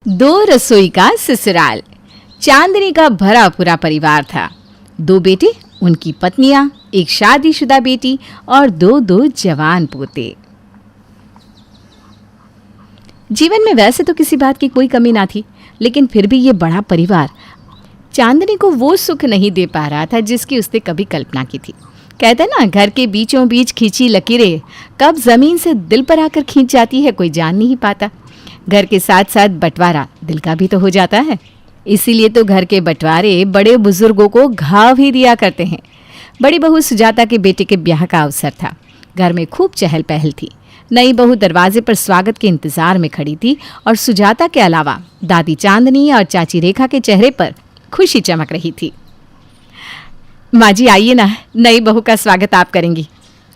दो रसोई का ससुराल। चांदनी का भरा पूरा परिवार था। दो बेटे, उनकी पत्नियां, एक शादीशुदा बेटी और दो जवान पोते। जीवन में वैसे तो किसी बात की कोई कमी ना थी, लेकिन फिर भी ये बड़ा परिवार चांदनी को वो सुख नहीं दे पा रहा था जिसकी उसने कभी कल्पना की थी। कहते ना, घर के बीचों बीच खींची लकीरें कब जमीन से दिल पर आकर खींच जाती है कोई जान नहीं पाता। घर के साथ साथ बंटवारा दिल का भी तो हो जाता है। इसीलिए तो घर के बंटवारे बड़े बुजुर्गों को घाव ही दिया करते हैं। बड़ी बहू सुजाता के बेटे के ब्याह का अवसर था। घर में खूब चहल पहल थी। नई बहू दरवाजे पर स्वागत के इंतजार में खड़ी थी और सुजाता के अलावा दादी चांदनी और चाची रेखा के चेहरे पर खुशी चमक रही थी। माँ जी आइए ना, नई बहू का स्वागत आप करेंगी।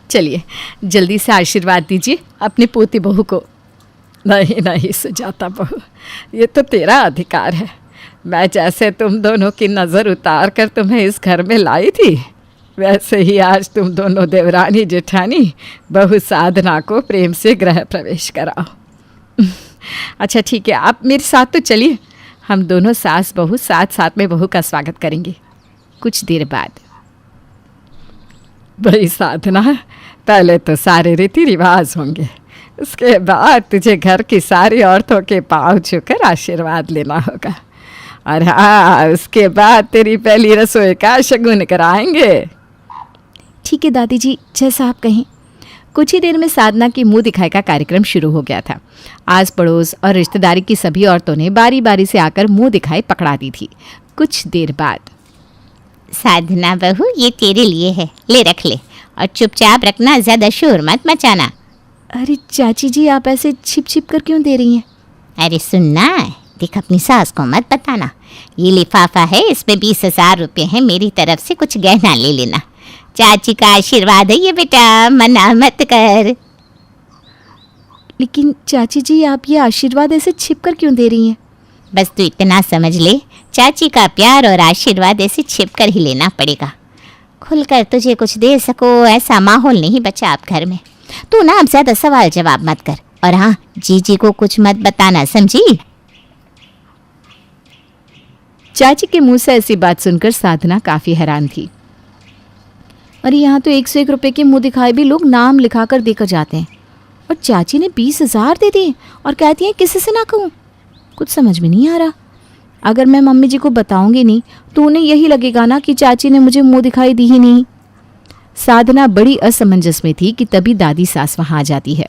चलिए जल्दी से आशीर्वाद दीजिए अपने पोती बहू को। नहीं सुजाता बहू, ये तो तेरा अधिकार है। मैं जैसे तुम दोनों की नज़र उतार कर तुम्हें इस घर में लाई थी, वैसे ही आज तुम दोनों देवरानी जेठानी बहू साधना को प्रेम से गृह प्रवेश कराओ। अच्छा ठीक है, आप मेरे साथ तो चलिए। हम दोनों सास बहू साथ साथ में बहू का स्वागत करेंगे। कुछ देर बाद, भाई साधना, पहले तो सारे रीति रिवाज होंगे, उसके बाद तुझे घर की सारी औरतों के पाँव छूकर आशीर्वाद लेना होगा। और हाँ, उसके बाद तेरी पहली रसोई का शगुन कराएंगे। ठीक है दादी जी, जैसा आप कहें। कुछ ही देर में साधना की मुंह दिखाई का कार्यक्रम शुरू हो गया था। आस पड़ोस और रिश्तेदारी की सभी औरतों ने बारी बारी से आकर मुंह दिखाई पकड़ा दी थी। कुछ देर बाद, साधना बहू, ये तेरे लिए है, ले रख ले और चुपचाप रखना, ज्यादा शोर मत मचाना। अरे चाची जी, आप ऐसे छिप छिप कर क्यों दे रही हैं? अरे सुनना, देख अपनी सास को मत बताना। ये लिफाफा है, इसमें 20,000 रुपये हैं, मेरी तरफ से कुछ गहना ले लेना। चाची का आशीर्वाद है ये बेटा, मना मत कर। लेकिन चाची जी, आप ये आशीर्वाद ऐसे छिप कर क्यों दे रही हैं? बस तू इतना समझ ले, चाची का प्यार और आशीर्वाद ऐसे छिप कर ही लेना पड़ेगा। खुलकर तुझे कुछ दे सको ऐसा माहौल नहीं बचा अब घर में। तू ना अब ज्यादा सवाल जवाब मत कर, और हाँ, जीजी को कुछ मत बताना, समझी? चाची के मुंह से ऐसी बात सुनकर साधना काफी हैरान थी। अरे यहाँ तो 1 से 1 रुपए के मुंह दिखाए भी लोग नाम लिखा कर देकर जाते हैं, और चाची ने 20,000 दे दिए और कहती है किसी से ना कहूँ। कुछ समझ में नहीं आ रहा। अगर मैं मम्मी जी को बताऊंगी नहीं तो उन्हें यही लगेगा ना कि चाची ने मुझे मुंह दिखाई दी ही नहीं। साधना बड़ी असमंजस में थी कि तभी दादी सास वहाँ आ जाती है।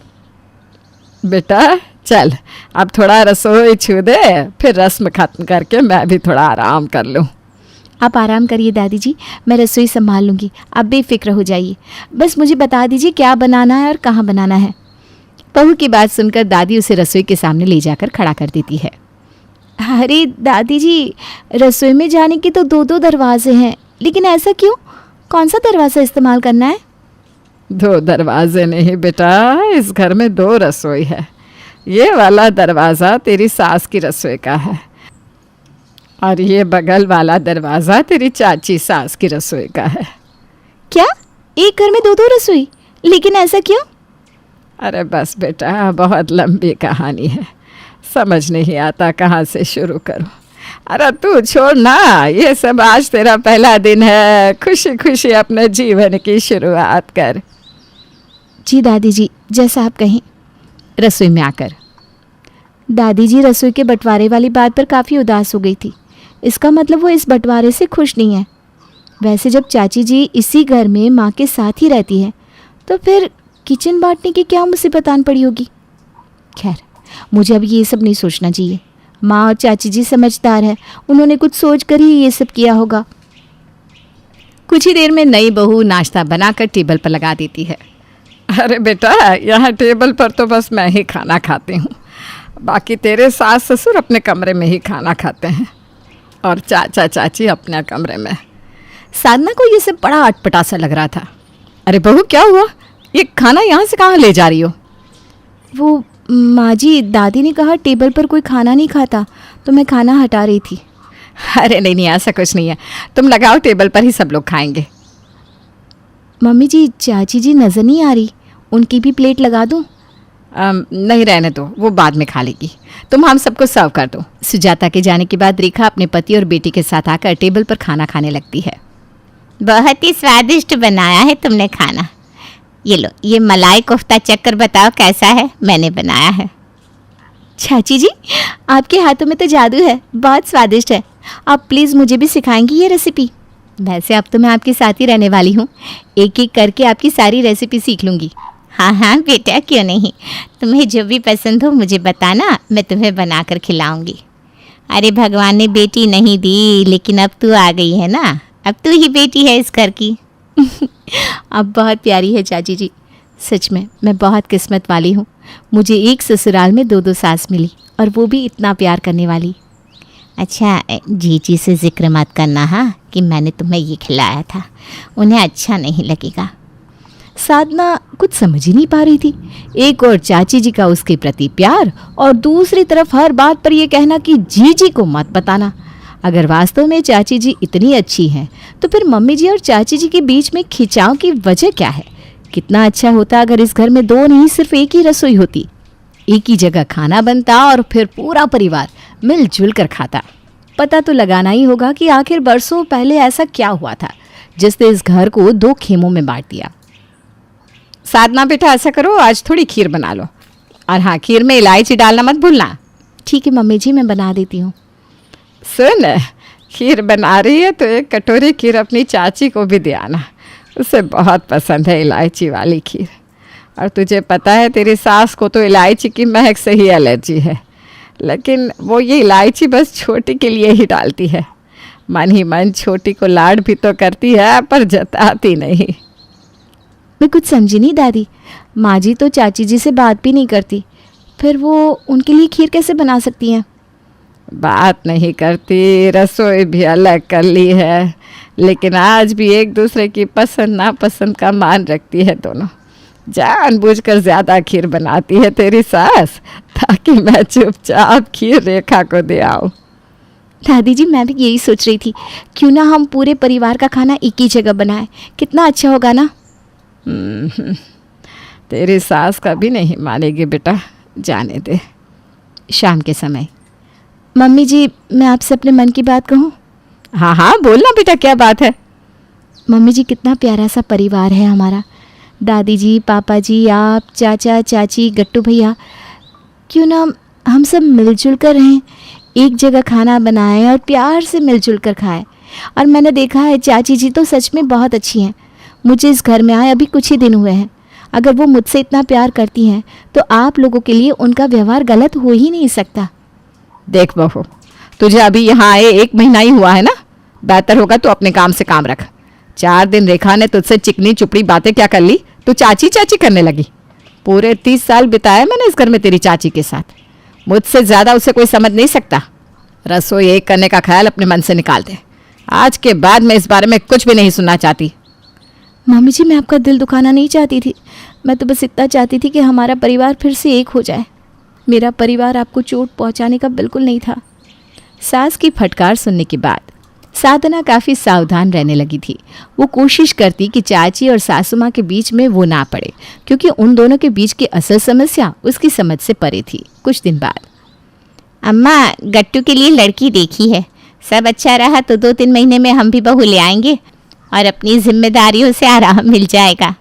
बेटा चल, अब थोड़ा रसोई छू दे, फिर रस्म खत्म करके मैं भी थोड़ा आराम कर लूँ। आप आराम करिए दादी जी, मैं रसोई संभाल लूँगी, आप बेफिक्र हो जाइए। बस मुझे बता दीजिए क्या बनाना है और कहाँ बनाना है। बहू की बात सुनकर दादी उसे रसोई के सामने ले जाकर खड़ा कर देती है। अरे दादी जी, रसोई में जाने के तो 2 दरवाजे हैं, लेकिन ऐसा क्यों? कौन सा दरवाज़ा इस्तेमाल करना है? 2 दरवाजे नहीं बेटा, इस घर में 2 रसोई है। ये वाला दरवाज़ा तेरी सास की रसोई का है, और ये बगल वाला दरवाज़ा तेरी चाची सास की रसोई का है। क्या? एक घर में 2 रसोई? लेकिन ऐसा क्यों? अरे बस बेटा, बहुत लंबी कहानी है, समझ नहीं आता कहाँ से शुरू करूँ। अरे तू छोड़ ना, ये सब आज तेरा पहला दिन है, खुशी खुशी अपने जीवन की शुरुआत कर। जी दादी जी, जैसा आप कहें। रसोई में आकर दादी जी रसोई के बंटवारे वाली बात पर काफ़ी उदास हो गई थी। इसका मतलब वो इस बंटवारे से खुश नहीं है। वैसे जब चाची जी इसी घर में माँ के साथ ही रहती है, तो फिर किचन बांटने की क्या मुसीबत आन पड़ी होगी। खैर, मुझे अब ये सब नहीं सोचना चाहिए। माँ और चाची जी समझदार है, उन्होंने कुछ सोच कर ही ये सब किया होगा। कुछ ही देर में नई बहू नाश्ता बनाकर टेबल पर लगा देती है। अरे बेटा, यहाँ टेबल पर तो बस मैं ही खाना खाती हूँ, बाकी तेरे सास ससुर अपने कमरे में ही खाना खाते हैं, और चाचा चाची अपने कमरे में। साधना को ये सब बड़ा अटपटा सा लग रहा था। अरे बहू, क्या हुआ? ये खाना यहाँ से कहाँ ले जा रही हो? वो माँ जी, दादी ने कहा टेबल पर कोई खाना नहीं खाता, तो मैं खाना हटा रही थी। अरे नहीं, ऐसा कुछ नहीं है, तुम लगाओ, टेबल पर ही सब लोग खाएंगे। मम्मी जी, चाची जी नज़र नहीं आ रही, उनकी भी प्लेट लगा दूँ? नहीं, रहने दो, वो बाद में खा लेगी। तुम हम सबको सर्व कर दो। सुजाता के जाने के बाद रेखा अपने पति और बेटी के साथ आकर टेबल पर खाना खाने लगती है। बहुत ही स्वादिष्ट बनाया है तुमने खाना। ये लो, ये मलाई कोफ्ता चक्कर बताओ कैसा है, मैंने बनाया है। चाची जी, आपके हाथों में तो जादू है, बहुत स्वादिष्ट है। आप प्लीज़ मुझे भी सिखाएंगी ये रेसिपी? वैसे अब तो मैं आपके साथ ही रहने वाली हूँ, एक एक करके आपकी सारी रेसिपी सीख लूँगी। हाँ हाँ बेटा, क्यों नहीं, तुम्हें जो भी पसंद हो मुझे बताना, मैं तुम्हें बनाकर खिलाऊंगी। अरे भगवान ने बेटी नहीं दी, लेकिन अब तू आ गई है ना, अब तू ही बेटी है इस घर की। अब बहुत प्यारी है चाची जी, सच में मैं बहुत किस्मत वाली हूँ। मुझे एक ससुराल में 2 सास मिली, और वो भी इतना प्यार करने वाली। अच्छा, जीजी से जिक्र मत करना हाँ, कि मैंने तुम्हें ये खिलाया था, उन्हें अच्छा नहीं लगेगा। साधना कुछ समझ ही नहीं पा रही थी। एक और चाची जी का उसके प्रति प्यार, और दूसरी तरफ हर बात पर यह कहना कि जीजी को मत बताना। अगर वास्तव में चाची जी इतनी अच्छी हैं, तो फिर मम्मी जी और चाची जी के बीच में खिंचाव की वजह क्या है? कितना अच्छा होता अगर इस घर में 2 नहीं, सिर्फ एक ही रसोई होती, एक ही जगह खाना बनता और फिर पूरा परिवार मिलजुल कर खाता। पता तो लगाना ही होगा कि आखिर बरसों पहले ऐसा क्या हुआ था जिसने इस घर को 2 खेमों में बांट दिया। साधना बेटा, ऐसा करो, आज थोड़ी खीर बना लो, और हाँ, खीर में इलायची डालना मत भूलना। ठीक है मम्मी जी, मैं बना देती हूँ। सुन, खीर बना रही है तो एक कटोरी खीर अपनी चाची को भी दे आना, उसे बहुत पसंद है इलायची वाली खीर। और तुझे पता है तेरी सास को तो इलायची की महक से ही एलर्जी है, लेकिन वो ये इलायची बस छोटी के लिए ही डालती है। मन ही मन छोटी को लाड भी तो करती है, पर जताती नहीं। मैं कुछ समझी नहीं दादी, माँ जी तो चाची जी से बात भी नहीं करती, फिर वो उनके लिए खीर कैसे बना सकती हैं? बात नहीं करती, रसोई भी अलग कर ली है, लेकिन आज भी एक दूसरे की पसंद नापसंद का मान रखती है दोनों। जानबूझकर ज़्यादा खीर बनाती है तेरी सास, ताकि मैं चुपचाप खीर रेखा को दे आऊँ। दादी जी, मैं भी यही सोच रही थी, क्यों ना हम पूरे परिवार का खाना एक ही जगह बनाएं, कितना अच्छा होगा ना। तेरी सास का भी नहीं मानेगी बेटा, जाने दे। शाम के समय, मम्मी जी, मैं आपसे अपने मन की बात कहूँ? हाँ हाँ, बोलना बेटा, क्या बात है? मम्मी जी, कितना प्यारा सा परिवार है हमारा। दादी जी, पापा जी, आप, चाचा चाची, गट्टू भैया, क्यों ना हम सब मिलजुल कर रहें, एक जगह खाना बनाएं और प्यार से मिलजुल कर खाएं। और मैंने देखा है चाची जी तो सच में बहुत अच्छी हैं। मुझे इस घर में आए अभी कुछ ही दिन हुए हैं। अगर वो मुझसे इतना प्यार करती हैं, तो आप लोगों के लिए उनका व्यवहार गलत हो ही नहीं सकता। देख बहू, तुझे अभी यहाँ आए 1 महीना ही हुआ है ना, बेहतर होगा तो अपने काम से काम रख। 4 दिन रेखा ने तुझसे चिकनी चुपड़ी बातें क्या कर ली, तू चाची चाची करने लगी। पूरे 30 साल बिताए मैंने इस घर में तेरी चाची के साथ, मुझसे ज़्यादा उसे कोई समझ नहीं सकता। रसोई एक करने का ख्याल अपने मन से निकाल दे। आज के बाद मैं इस बारे में कुछ भी नहीं सुनना चाहती। मम्मी जी, मैं आपका दिल दुखाना नहीं चाहती थी, मैं तो बस इतना चाहती थी कि हमारा परिवार फिर से एक हो जाए। मेरा परिवार आपको चोट पहुंचाने का बिल्कुल नहीं था। सास की फटकार सुनने के बाद साधना काफ़ी सावधान रहने लगी थी। वो कोशिश करती कि चाची और सासू माँ के बीच में वो ना पड़े, क्योंकि उन दोनों के बीच की असल समस्या उसकी समझ से परे थी। कुछ दिन बाद, अम्मा, गट्टू के लिए लड़की देखी है, सब अच्छा रहा तो 2-3 महीने में हम भी बहू ले आएंगे और अपनी जिम्मेदारियों से आराम मिल जाएगा।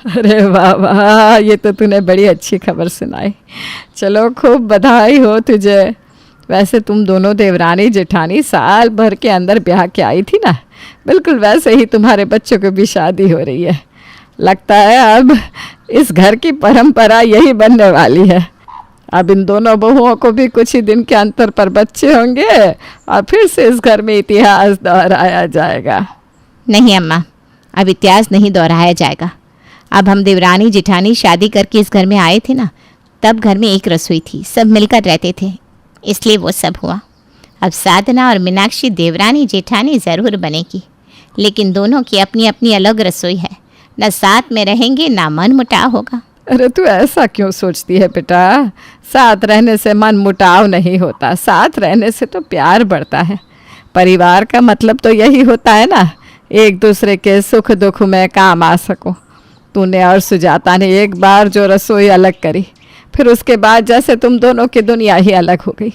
अरे वाह वाह, ये तो तूने बड़ी अच्छी खबर सुनाई। चलो, खूब बधाई हो तुझे। वैसे तुम दोनों देवरानी जेठानी साल भर के अंदर ब्याह के आई थी ना, बिल्कुल वैसे ही तुम्हारे बच्चों की भी शादी हो रही है। लगता है अब इस घर की परंपरा यही बनने वाली है। अब इन दोनों बहुओं को भी कुछ ही दिन के अंतर पर बच्चे होंगे और फिर से इस घर में इतिहास दोहराया जाएगा। नहीं अम्मा, अब इतिहास नहीं दोहराया जाएगा। अब हम देवरानी जेठानी शादी करके इस घर में आए थे ना, तब घर में एक रसोई थी, सब मिलकर रहते थे, इसलिए वो सब हुआ। अब साधना और मीनाक्षी देवरानी जेठानी ज़रूर बनेगी, लेकिन दोनों की अपनी अपनी अलग रसोई है, न साथ में रहेंगे ना मन मुटाव होगा। अरे तू ऐसा क्यों सोचती है बेटा? साथ रहने से मन मुटाव नहीं होता, साथ रहने से तो प्यार बढ़ता है। परिवार का मतलब तो यही होता है ना, एक दूसरे के सुख दुख में काम आ सको। तूने और सुजाता ने एक बार जो रसोई अलग करी, फिर उसके बाद जैसे तुम दोनों की दुनिया ही अलग हो गई।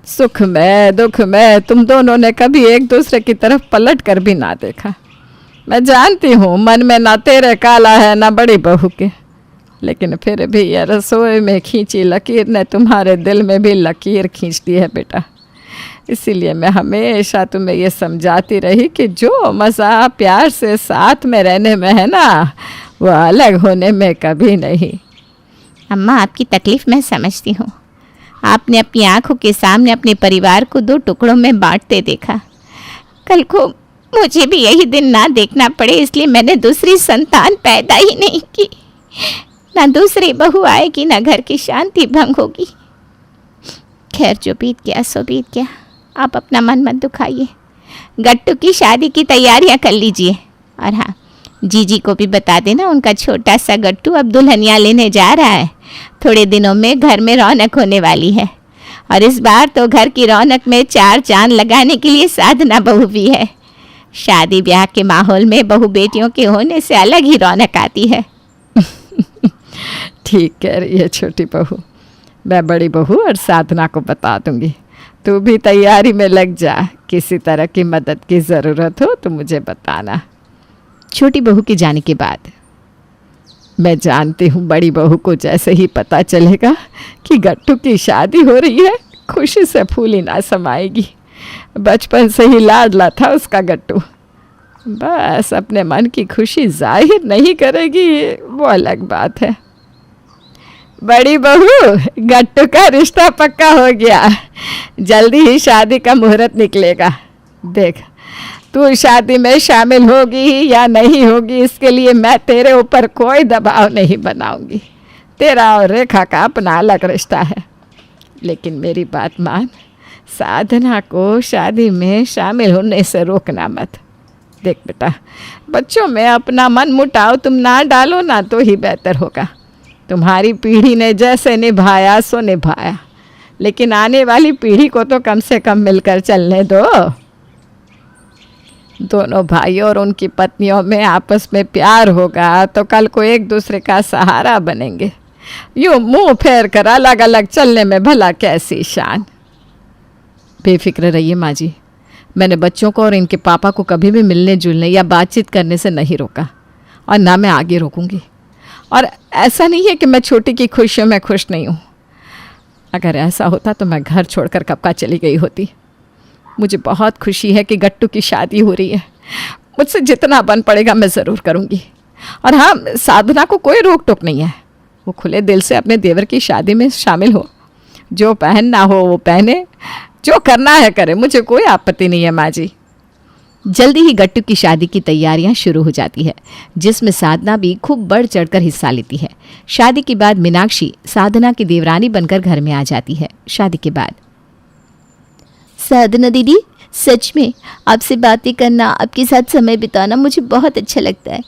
सुख में दुख में तुम दोनों ने कभी एक दूसरे की तरफ पलट कर भी ना देखा। मैं जानती हूँ मन में ना तेरे काला है ना बड़ी बहू के, लेकिन फिर भी ये रसोई में खींची लकीर ने तुम्हारे दिल में भी लकीर खींच दी है बेटा। इसीलिए मैं हमेशा तुम्हें ये समझाती रही कि जो मज़ा प्यार से साथ में रहने में है ना, वो अलग होने में कभी नहीं। अम्मा, आपकी तकलीफ़ मैं समझती हूँ। आपने अपनी आंखों के सामने अपने परिवार को 2 टुकड़ों में बांटते देखा। कल को मुझे भी यही दिन ना देखना पड़े, इसलिए मैंने दूसरी संतान पैदा ही नहीं की। ना दूसरी बहू आएगी, ना घर की शांति भंग होगी। खैर, जो बीत गया सो बीत गया। आप अपना मन मत दुखाइए। गट्टू की शादी की तैयारियां कर लीजिए। और हाँ, जीजी को भी बता देना, उनका छोटा सा गट्टू अब दुल्हनिया लेने जा रहा है। थोड़े दिनों में घर में रौनक होने वाली है, और इस बार तो घर की रौनक में 4 चांद लगाने के लिए साधना बहू भी है। शादी ब्याह के माहौल में बहू बेटियों के होने से अलग ही रौनक आती है। ठीक कह रही है छोटी बहू। मैं बड़ी बहू और साधना को बता दूंगी। तू भी तैयारी में लग जा। किसी तरह की मदद की ज़रूरत हो तो मुझे बताना। छोटी बहू के जाने के बाद मैं जानती हूँ बड़ी बहू को जैसे ही पता चलेगा कि गट्टू की शादी हो रही है, खुशी से फूली ना समाएगी। बचपन से ही लाडला था उसका गट्टू। बस अपने मन की खुशी जाहिर नहीं करेगी, वो अलग बात है। बड़ी बहू, गट्टू का रिश्ता पक्का हो गया। जल्दी ही शादी का मुहूर्त निकलेगा। देख, तू शादी में शामिल होगी या नहीं होगी, इसके लिए मैं तेरे ऊपर कोई दबाव नहीं बनाऊंगी। तेरा और रेखा का अपना अलग रिश्ता है। लेकिन मेरी बात मान, साधना को शादी में शामिल होने से रोकना मत। देख बेटा, बच्चों में अपना मन मुटाव तुम ना डालो ना, तो ही बेहतर होगा। तुम्हारी पीढ़ी ने जैसे निभाया सो निभाया, लेकिन आने वाली पीढ़ी को तो कम से कम मिलकर चलने दो। दोनों भाइयों और उनकी पत्नियों में आपस में प्यार होगा तो कल को एक दूसरे का सहारा बनेंगे। यूँ मुंह फेर कर अलग अलग चलने में भला कैसी शान। बेफिक्र रहिए माँ जी, मैंने बच्चों को और इनके पापा को कभी भी मिलने जुलने या बातचीत करने से नहीं रोका, और ना मैं आगे रोकूंगी। और ऐसा नहीं है कि मैं छोटी की खुशियों में खुश नहीं हूँ। अगर ऐसा होता तो मैं घर छोड़कर कब का चली गई होती। मुझे बहुत खुशी है कि गट्टू की शादी हो रही है। मुझसे जितना बन पड़ेगा मैं ज़रूर करूँगी। और हाँ, साधना को कोई रोक टोक नहीं है। वो खुले दिल से अपने देवर की शादी में शामिल हो। जो पहनना हो वो पहने, जो करना है करे, मुझे कोई आपत्ति नहीं है माँ जी। जल्दी ही गट्टू की शादी की तैयारियां शुरू हो जाती है, जिसमें साधना भी खूब बढ़ चढ़कर हिस्सा लेती है। शादी के बाद मीनाक्षी साधना की देवरानी बनकर घर में आ जाती है। शादी के बाद साधना दीदी, सच में आपसे बातें करना, आपके साथ समय बिताना मुझे बहुत अच्छा लगता है।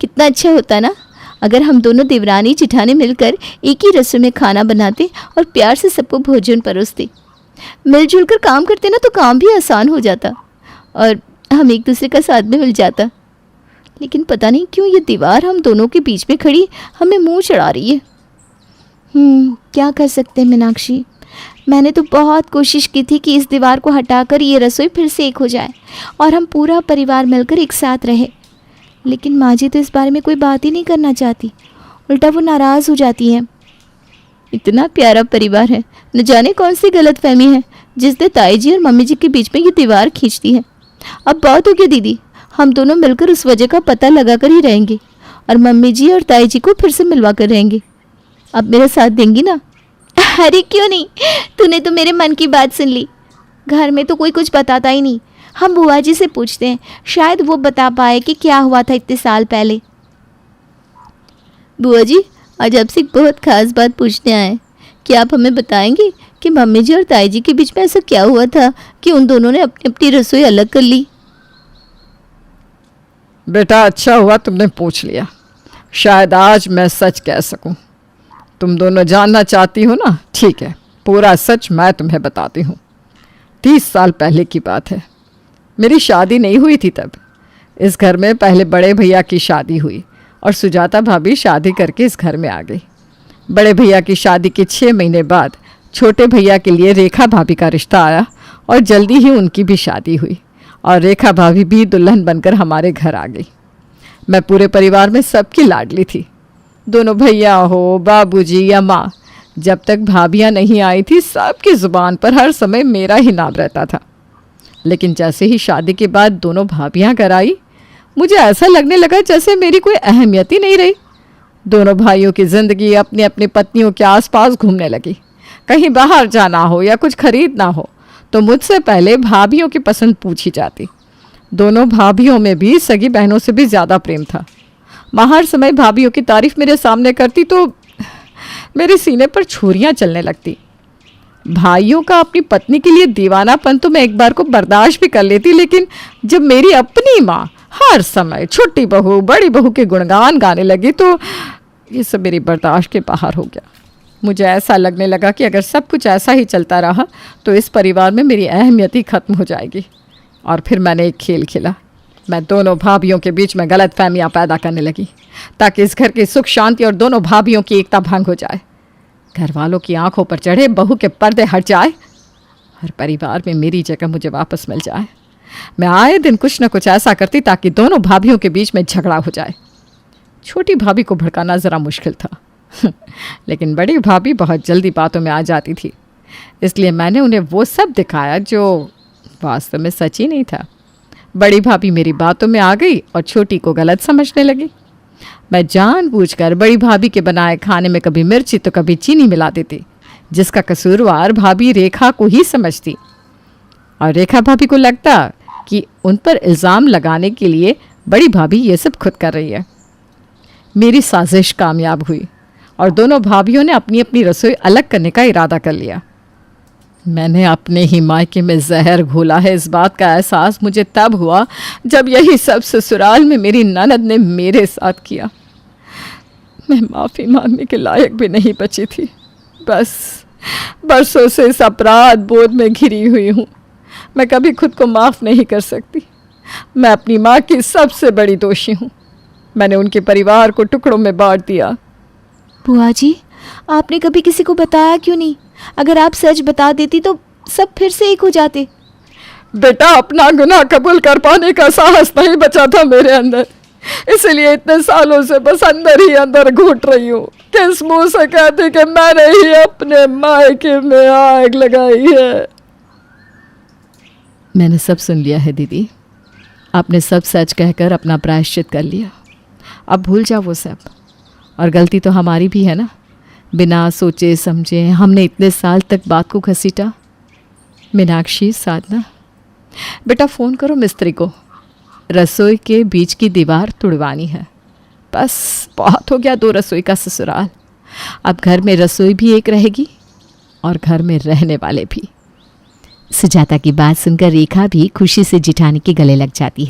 कितना अच्छा होता ना अगर हम दोनों देवरानी जिठानी मिलकर एक ही रसोई में खाना बनाते और प्यार से सबको भोजन परोसते। मिलजुल कर काम करते ना तो काम भी आसान हो जाता और हम एक दूसरे का साथ में मिल जाता। लेकिन पता नहीं क्यों ये दीवार हम दोनों के बीच में खड़ी हमें मुंह चढ़ा रही है। क्या कर सकते हैं मीनाक्षी, मैंने तो बहुत कोशिश की थी कि इस दीवार को हटाकर ये रसोई फिर से एक हो जाए और हम पूरा परिवार मिलकर एक साथ रहे। लेकिन माँ जी तो इस बारे में कोई बात ही नहीं करना चाहती, उल्टा वो नाराज़ हो जाती हैं। इतना प्यारा परिवार है, न जाने कौन सी गलतफहमी है जिसने ताई जी और मम्मी जी के बीच में ये दीवार खींचती है। अब बहुत हो गया दीदी, हम दोनों मिलकर उस वजह का पता लगा कर ही रहेंगे और मम्मी जी और ताई जी को फिर से मिलवा कर रहेंगे। अब मेरा साथ देंगी ना? अरे क्यों नहीं, तूने तो मेरे मन की बात सुन ली। घर में तो कोई कुछ बताता ही नहीं। हम बुआ जी से पूछते हैं, शायद वो बता पाए कि क्या हुआ था इतने साल पहले। बुआ जी, आज आपसे एक बहुत ख़ास बात पूछने आए। क्या आप हमें बताएंगे कि मम्मी जी और ताई जी के बीच में ऐसा क्या हुआ था कि उन दोनों ने अपनी अपनी रसोई अलग कर ली? बेटा, अच्छा हुआ तुमने पूछ लिया। शायद आज मैं सच कह सकूं। तुम दोनों जानना चाहती हो ना? ठीक है, पूरा सच मैं तुम्हें बताती हूँ। 30 साल पहले की बात है। मेरी शादी नहीं हुई थी तब। इस घर में पहले बड़े भैया की शादी हुई और सुजाता भाभी शादी करके इस घर में आ गई। बड़े भैया की शादी के 6 महीने बाद छोटे भैया के लिए रेखा भाभी का रिश्ता आया और जल्दी ही उनकी भी शादी हुई और रेखा भाभी भी दुल्हन बनकर हमारे घर आ गई। मैं पूरे परिवार में सबकी लाडली थी। दोनों भैया हो, बाबूजी या माँ, जब तक भाभियाँ नहीं आई थी सबकी ज़ुबान पर हर समय मेरा ही नाम रहता था। लेकिन जैसे ही शादी के बाद दोनों भाभियाँ घर आई, मुझे ऐसा लगने लगा जैसे मेरी कोई अहमियत ही नहीं रही। दोनों भाइयों की ज़िंदगी अपनी अपनी पत्नियों के आसपास घूमने लगी। कहीं बाहर जाना हो या कुछ खरीदना हो तो मुझसे पहले भाभियों की पसंद पूछी जाती। दोनों भाभियों में भी सगी बहनों से भी ज़्यादा प्रेम था। माँ हर समय भाभियों की तारीफ मेरे सामने करती तो मेरे सीने पर छुरियाँ चलने लगती। भाइयों का अपनी पत्नी के लिए दीवानापन तो मैं एक बार को बर्दाश्त भी कर लेती, लेकिन जब मेरी अपनी माँ हर समय छोटी बहू बड़ी बहू के गुणगान गाने लगी तो ये सब मेरी बर्दाश्त के बाहर हो गया। मुझे ऐसा लगने लगा कि अगर सब कुछ ऐसा ही चलता रहा तो इस परिवार में मेरी अहमियत ही खत्म हो जाएगी। और फिर मैंने एक खेल खेला। मैं दोनों भाभियों के बीच में गलत फहमियाँ पैदा करने लगी ताकि इस घर की सुख शांति और दोनों भाभियों की एकता भंग हो जाए। घर वालों की आंखों पर चढ़े बहू के पर्दे हट जाए और परिवार में मेरी जगह मुझे वापस मिल जाए। मैं आए दिन कुछ न कुछ ऐसा करती ताकि दोनों भाभियों के बीच में झगड़ा हो जाए। छोटी भाभी को भड़काना ज़रा मुश्किल था लेकिन बड़ी भाभी बहुत जल्दी बातों में आ जाती थी, इसलिए मैंने उन्हें वो सब दिखाया जो वास्तव में सच ही नहीं था। बड़ी भाभी मेरी बातों में आ गई और छोटी को गलत समझने लगी। मैं जानबूझकर बड़ी भाभी के बनाए खाने में कभी मिर्ची तो कभी चीनी मिला देती, जिसका कसूरवार भाभी रेखा को ही समझती और रेखा भाभी को लगता कि उन पर इल्ज़ाम लगाने के लिए बड़ी भाभी ये सब खुद कर रही है। मेरी साजिश कामयाब हुई और दोनों भाभियों ने अपनी अपनी रसोई अलग करने का इरादा कर लिया। मैंने अपने ही मायके में जहर घोला है, इस बात का एहसास मुझे तब हुआ जब यही सब ससुराल में मेरी ननद ने मेरे साथ किया। मैं माफ़ी मांगने के लायक भी नहीं बची थी। बस बरसों से इस अपराध बोध में घिरी हुई हूँ। मैं कभी खुद को माफ़ नहीं कर सकती। मैं अपनी माँ की सबसे बड़ी दोषी हूँ। मैंने उनके परिवार को टुकड़ों में बांट दिया। बुआ जी, आपने कभी किसी को बताया क्यों नहीं? अगर आप सच बता देती तो सब फिर से एक हो जाते। बेटा, अपना गुनाह कबूल कर पाने का साहस नहीं बचा था मेरे अंदर, इसलिए इतने सालों से बस अंदर ही अंदर घुट रही हूँ। किस मुंह से कहती कि मैंने ही अपने मायके में आग लगाई है। मैंने सब सुन लिया है दीदी। आपने सब सच कहकर अपना प्रायश्चित कर लिया। अब भूल जाओ वो सब। और गलती तो हमारी भी है ना, बिना सोचे समझे हमने इतने साल तक बात को घसीटा। मीनाक्षी, साधना, बेटा फ़ोन करो मिस्त्री को, रसोई के बीच की दीवार तुड़वानी है। बस बहुत हो गया 2 रसोई का ससुराल। अब घर में रसोई भी एक रहेगी और घर में रहने वाले भी। सुजाता की बात सुनकर रेखा भी खुशी से जिठानी के गले लग जाती है।